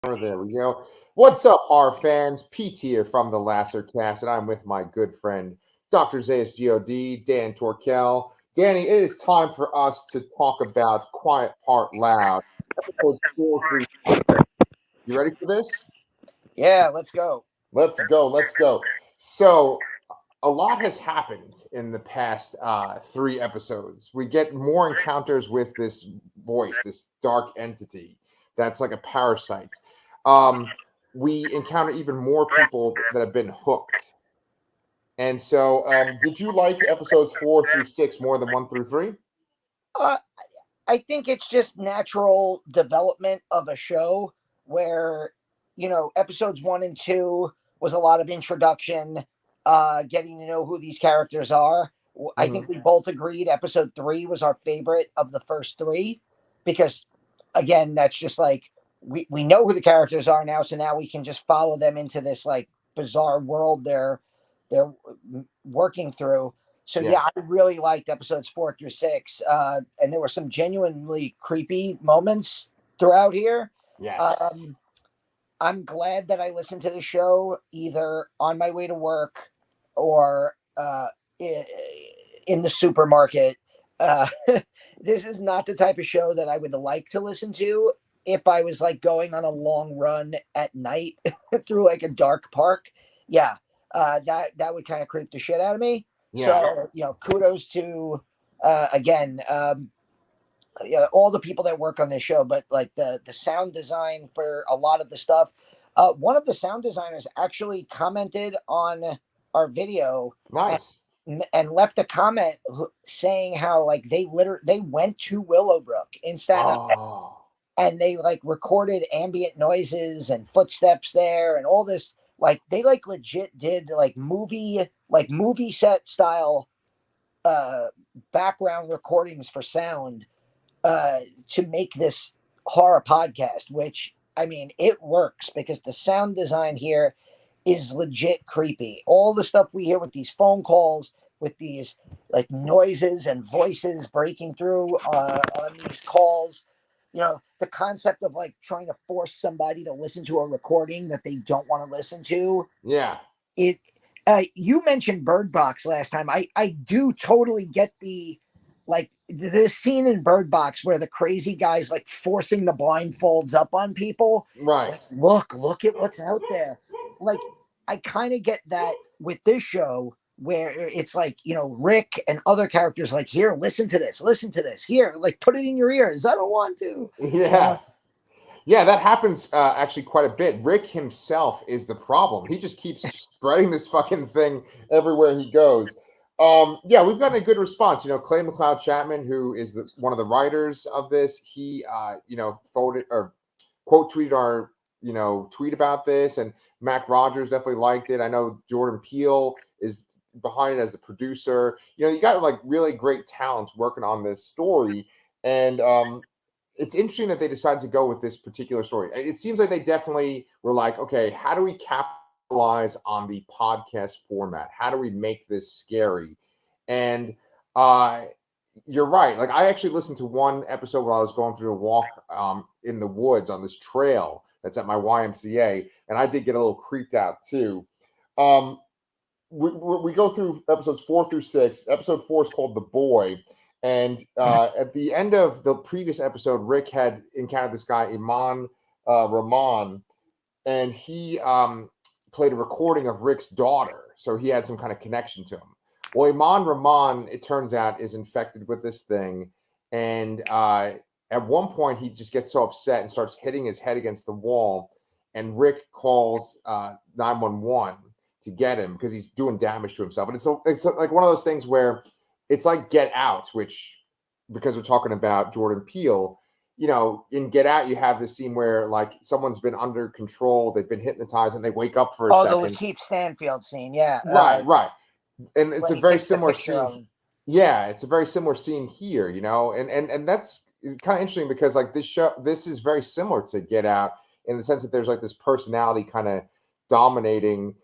There we go. What's up, horror fans? Pete here from the Lasser Cast, and I'm with my good friend, Dr. Zayas God, Dan Torkel. Danny, it is time for us to talk about Quiet Part Loud, episodes 4 through 6. You ready for this? Yeah, let's go. Let's go. Let's go. So, a lot has happened in the past 3 episodes. We get more encounters with this voice, this dark entity that's like a parasite. Um, we encounter even more people that have been hooked. And so, did you like episodes 4 through 6 more than 1 through 3? Uh, I think it's just natural development of a show where, episodes 1 and 2 was a lot of introduction, getting to know who these characters are. I Mm-hmm. think we both agreed episode 3 was our favorite of the first three because, again, that's just like we know who the characters are now, so now we can just follow them into this like bizarre world they're working through. So Yeah. yeah, I really liked episodes 4 through 6, and there were some genuinely creepy moments throughout here. Yes. Um, I'm glad that I listened to the show either on my way to work or in the supermarket. Uh, this is not the type of show that I would like to listen to if I was like going on a long run at night through like a dark park. Yeah, that would kind of creep the shit out of me. Yeah. So kudos to again all the people that work on this show, but like the sound design for a lot of the stuff. One of the sound designers actually commented on our video and Nice. left a comment saying how like they went to Willowbrook in Staten Island Oh, and they like recorded ambient noises and footsteps there and all this, like they like legit did like movie set style uh background recordings for sound to make this horror podcast, which I mean, it works because the sound design here is legit creepy. All the stuff we hear with these phone calls, with these like noises and voices breaking through on these calls, the concept of like trying to force somebody to listen to a recording that they don't want to listen to. yeah. It. You mentioned Bird Box last time. I do totally get the like this scene in Bird Box where the crazy guy's like forcing the blindfolds up on people. Right. Like, look at what's out there. Like, I kind of get that with this show where it's like, Rick and other characters like, here, listen to this, here, like, put it in your ears. I don't want to. Uh, Yeah. Yeah, that happens actually quite a bit. Rick himself is the problem. He just keeps spreading this fucking thing everywhere he goes. Yeah, we've gotten a good response. Clay McLeod Chapman, who is one of the writers of this, he, forwarded or quote tweeted our, tweet about this, and Mac Rogers definitely liked it. I know Jordan Peele is behind it as the producer. You got like really great talent working on this story, and it's interesting that they decided to go with this particular story. It seems like they definitely were like, okay, how do we capitalize on the podcast format? How do we make this scary? And uh, you're right. Like I actually listened to one episode while I was going through a walk in the woods on this trail that's at my YMCA, and I did get a little creeped out too. Um, we go through episodes 4 through 6. Episode 4 is called The Boy. And at the end of the previous episode, Rick had encountered this guy, Iman Rahman, and he played a recording of Rick's daughter. So he had some kind of connection to him. Well, Iman Rahman, it turns out, is infected with this thing. And at one point, he just gets so upset and starts hitting his head against the wall. And Rick calls 911 to get him because he's doing damage to himself. And it's like one of those things where it's like Get Out, which, because we're talking about Jordan Peele, in Get Out, you have this scene where like someone's been under control, they've been hypnotized, and they wake up for a oh, the second. Lakeith Stanfield scene, yeah. Right, right. And it's When a he very takes the similar picture of scene. him. Yeah, it's a very similar scene here, and that's kind of interesting because like this is very similar to Get Out in the sense that there's like this personality kind of dominating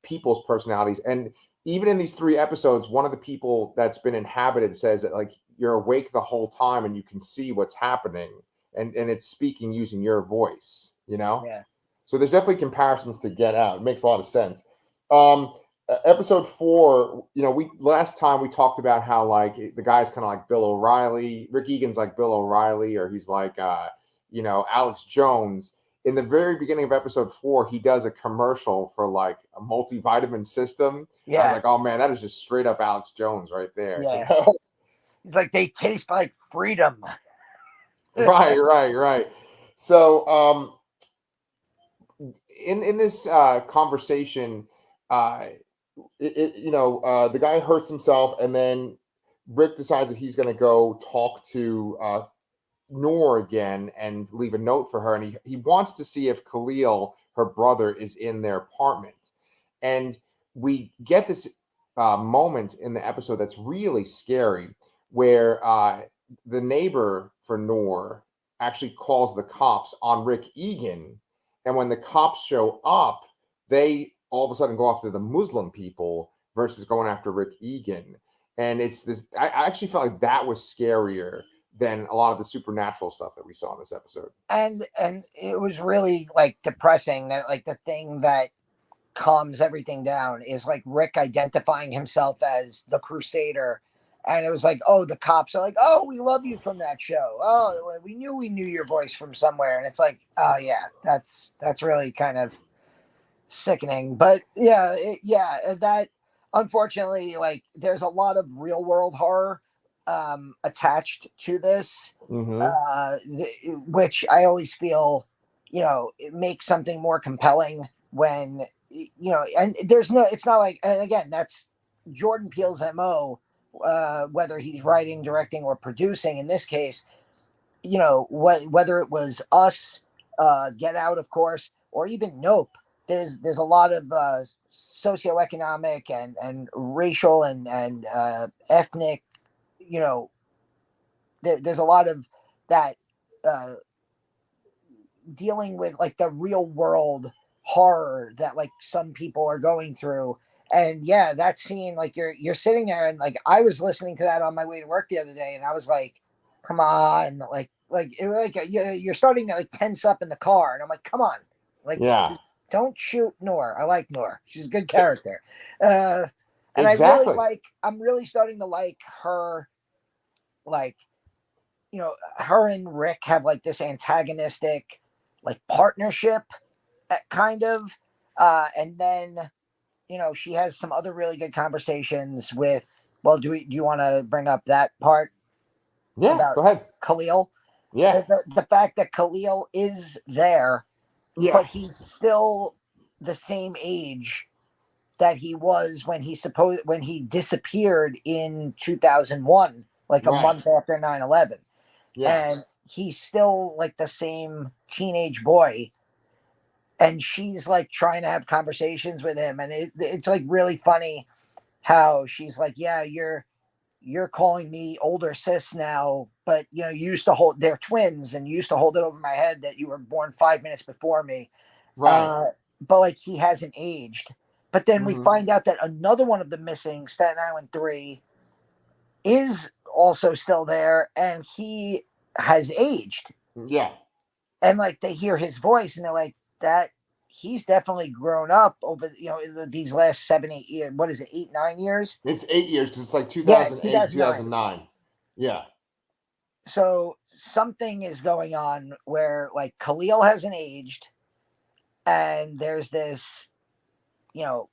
people's personalities. And even in these 3 episodes, one of the people that's been inhabited says that like you're awake the whole time and you can see what's happening, and it's speaking using your voice. you know? Yeah. So there's definitely comparisons to Get Out. It makes a lot of sense. Episode 4, we last time we talked about how like the guy's kind of like Bill O'Reilly. Rick Egan's like Bill O'Reilly, or he's like Alex Jones. In the very beginning of episode 4, he does a commercial for like a multivitamin system. I was Yeah. like, oh man, that is just straight up Alex Jones right there. Yeah. He's like, they taste like freedom. Right. So in this conversation, uh, the guy hurts himself, and then Rick decides that he's going to go talk to Noor again and leave a note for her, and he wants to see if Khalil, her brother, is in their apartment. And we get this moment in the episode that's really scary, where the neighbor for Noor actually calls the cops on Rick Egan, and when the cops show up, they all of a sudden go after the Muslim people versus going after Rick Egan. And it's this. I actually felt like that was scarier than a lot of the supernatural stuff that we saw in this episode. And it was really like depressing that like the thing that calms everything down is like Rick identifying himself as the Crusader. And it was like, oh, the cops are like, oh, we love you from that show. Oh, we knew your voice from somewhere. And it's like, oh yeah, that's really kind of sickening. But yeah, that unfortunately, like, there's a lot of real world horror attached to this, which I always feel, it makes something more compelling when, and there's no, it's not like, and again, that's Jordan Peele's MO, whether he's writing, directing, or producing. In this case, whether it was Us, Get Out, of course, or even Nope, there's a lot of socioeconomic and racial and ethnic, there's a lot of that dealing with like the real world horror that like some people are going through. And yeah, that scene, like you're sitting there, and like I was listening to that on my way to work the other day, and I was like, come on, you're starting to like tense up in the car, and I'm like, come on, like, Yeah, don't shoot Noor. I like Noor. She's a good character. And exactly. I'm really starting to like her, like, her and Rick have like this antagonistic like partnership, kind of. And then, she has some other really good conversations with, well, do you want to bring up that part Yeah, about go ahead. Khalil? Yeah, The fact that Khalil is there, yeah, but he's still the same age that he was when he disappeared in 2001, like a right. month after 9/11. Yeah, And he's still like the same teenage boy, and she's like trying to have conversations with him, and it's like really funny how she's like, yeah, you're calling me older sis now, but you used to hold, they're twins, and you used to hold it over my head that you were born 5 minutes before me. right. But like he hasn't aged. But then we Mhm. find out that another one of the missing, Staten Island 3, is also still there, and he has aged. Yeah, And like they hear his voice, and they're like, that he's definitely grown up over these last 7 8 years. What is it, 8 9 years? it's 8 years because it's like Yeah, 2008 to 2009. 2009. Yeah, So something is going on where like Khalil hasn't aged, and there's this, you know,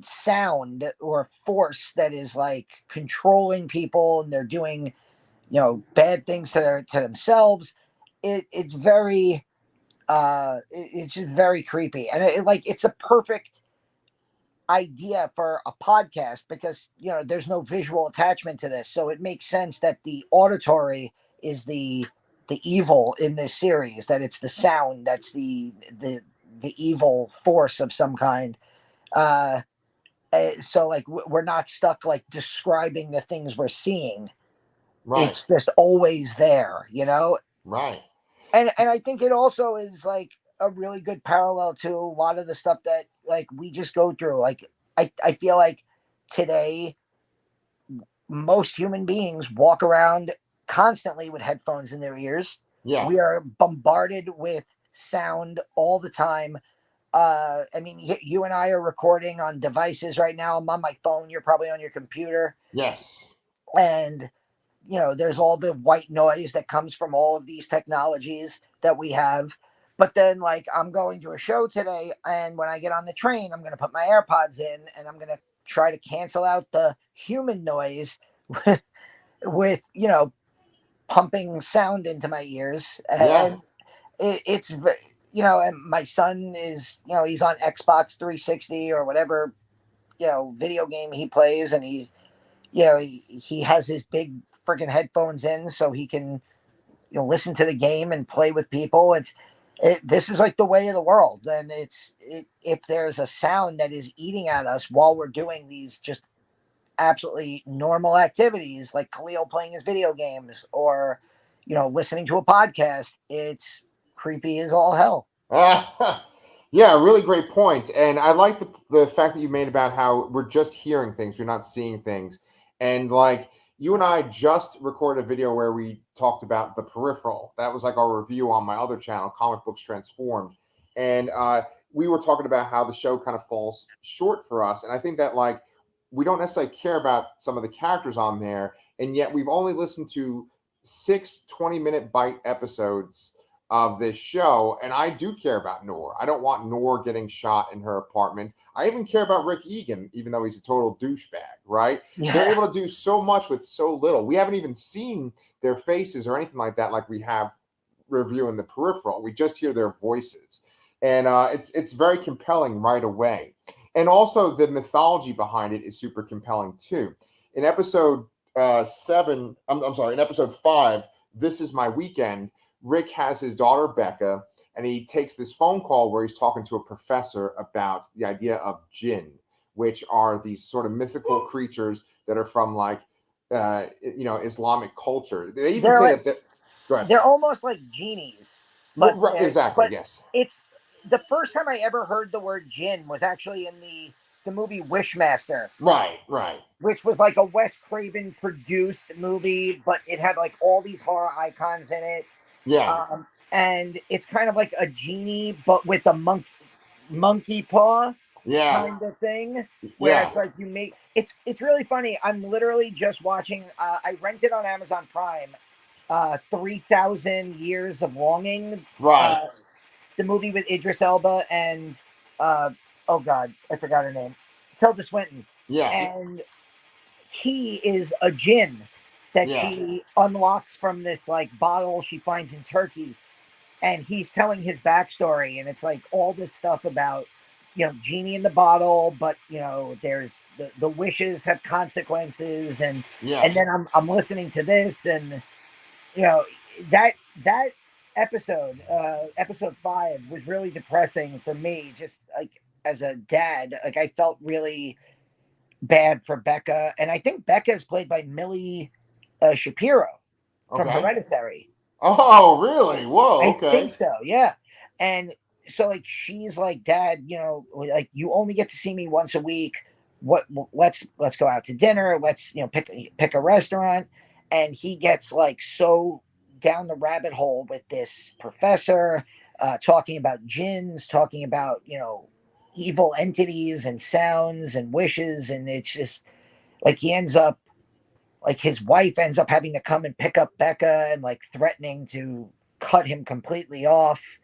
sound or force that is like controlling people, and they're doing, bad things to themselves. It's very it's just very creepy, and it's a perfect idea for a podcast because there's no visual attachment to this, so it makes sense that the auditory is the evil in this series, that it's the sound that's the evil force of some kind. So like we're not stuck like describing the things we're seeing. right, It's just always there. right. And I think it also is like a really good parallel to a lot of the stuff that like we just go through. Like I feel like today most human beings walk around constantly with headphones in their ears. Yeah. We are bombarded with sound all the time. I mean, you and I are recording on devices right now. I'm on my phone. You're probably on your computer. Yes. And, there's all the white noise that comes from all of these technologies that we have. But then, like, I'm going to a show today, and when I get on the train, I'm going to put my AirPods in and I'm going to try to cancel out the human noise with, pumping sound into my ears. Yeah. And it's, and my son is, he's on Xbox 360 or whatever, video game he plays. And he has his big freaking headphones in so he can, listen to the game and play with people. This is like the way of the world. And if there's a sound that is eating at us while we're doing these just absolutely normal activities, like Khalil playing his video games or, listening to a podcast, it's creepy as all hell. Yeah, really great point. And I like the fact that you made about how we're just hearing things, we're not seeing things. And like you and I just recorded a video where we talked about The Peripheral. That was like our review on my other channel, Comic Books Transformed. And we were talking about how the show kind of falls short for us. And I think that like we don't necessarily care about some of the characters on there. And yet we've only listened to 6 20-minute bite episodes of this show, and I do care about Noor. I don't want Noor getting shot in her apartment. I even care about Rick Egan, even though he's a total douchebag, right? Yeah. They're able to do so much with so little. We haven't even seen their faces or anything like that, like we have reviewing The Peripheral. We just hear their voices, and it's very compelling right away. And also the mythology behind it is super compelling too. In episode 7, I'm sorry, in episode 5, This Is My Weekend, Rick has his daughter Becca, and he takes this phone call where he's talking to a professor about the idea of jinn, which are these sort of mythical creatures that are from like Islamic culture. They even They're say like, that. Go ahead. they're almost like genies, but Exactly. but Yes. it's the first time I ever heard the word jinn was actually in the movie Wishmaster, Right. Right. which was like a Wes Craven produced movie, but it had like all these horror icons in it. Yeah. And it's kind of like a genie, but with a monkey paw Yeah. kind of thing, where Yeah. it's like it's really funny. I'm literally just watching. I rented on Amazon Prime. 3,000 Years of Longing. Right. Uh, the movie with Idris Elba and oh god, I forgot her name. Tilda Swinton. Yeah. And he is a jinn that Yeah. she unlocks from this like bottle she finds in Turkey, and he's telling his backstory, and it's like all this stuff about genie in the bottle, but there's the wishes have consequences, and Yeah. and then I'm listening to this, and you know that episode 5 was really depressing for me, just like as a dad. Like I felt really bad for Becca, and I think Becca is played by Millie Shapiro from Okay. Hereditary. Oh, really? Whoa. I think Okay. so, yeah. And so like she's like, Dad, like you only get to see me once a week. What let's go out to dinner. Let's pick a restaurant. And he gets like so down the rabbit hole with this professor, talking about jinns, talking about evil entities and sounds and wishes, and it's just like he ends up like his wife ends up having to come and pick up Becca and like threatening to cut him completely off.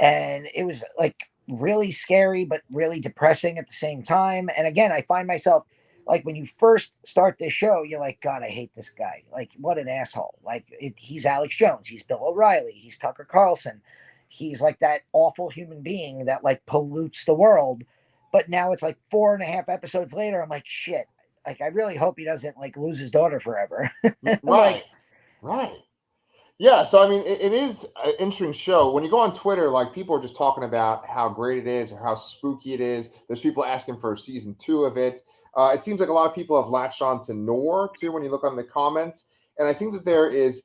And it was like really scary, but really depressing at the same time. And again, I find myself like when you first start this show, you're like, God, I hate this guy. Like, what an asshole. Like, he's Alex Jones. He's Bill O'Reilly. He's Tucker Carlson. He's like that awful human being that like pollutes the world. But now it's like 4.5 episodes later. I'm like, shit. Like, I really hope he doesn't like lose his daughter forever. Like, Right. Right. Yeah, so I mean, it is an interesting show. When you go on Twitter, like people are just talking about how great it is or how spooky it is. There's people asking for season 2 of it. It seems like a lot of people have latched on to Noor too when you look on the comments. And I think that there is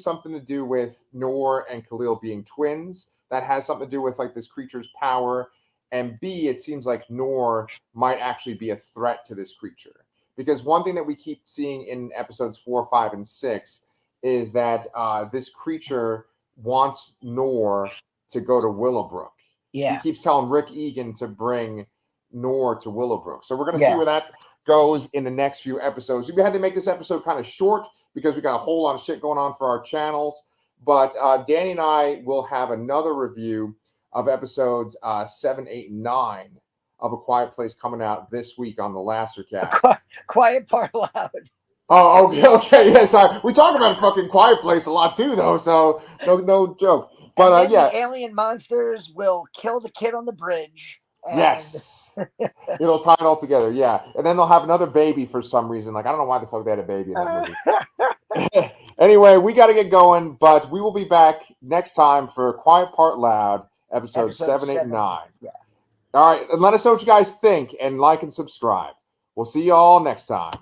something to do with Noor and Khalil being twins. That has something to do with like this creature's power. And B, it seems like Noor might actually be a threat to this creature. Because one thing that we keep seeing in episodes 4, 5, and 6 is that this creature wants Noor to go to Willowbrook. Yeah. He keeps telling Rick Egan to bring Noor to Willowbrook. So we're going to see Yeah. where that goes in the next few episodes. We had to make this episode kind of short because we got a whole lot of shit going on for our channels. But Danny and I will have another review of episodes 7, 8, and 9 of A Quiet Place coming out this week on the Lassercast. Quiet Part Loud. Oh, okay, yeah, sorry. We talk about a fucking Quiet Place a lot too, though, so no joke. But and then yeah, the alien monsters will kill the kid on the bridge. And... yes, it'll tie it all together. Yeah, and then they'll have another baby for some reason. Like I don't know why the fuck they had a baby in that movie. Anyway, we got to get going, but we will be back next time for Quiet Part Loud, episode 7, 8, and 9. Yeah. All right, and let us know what you guys think, and like and subscribe. We'll see you all next time.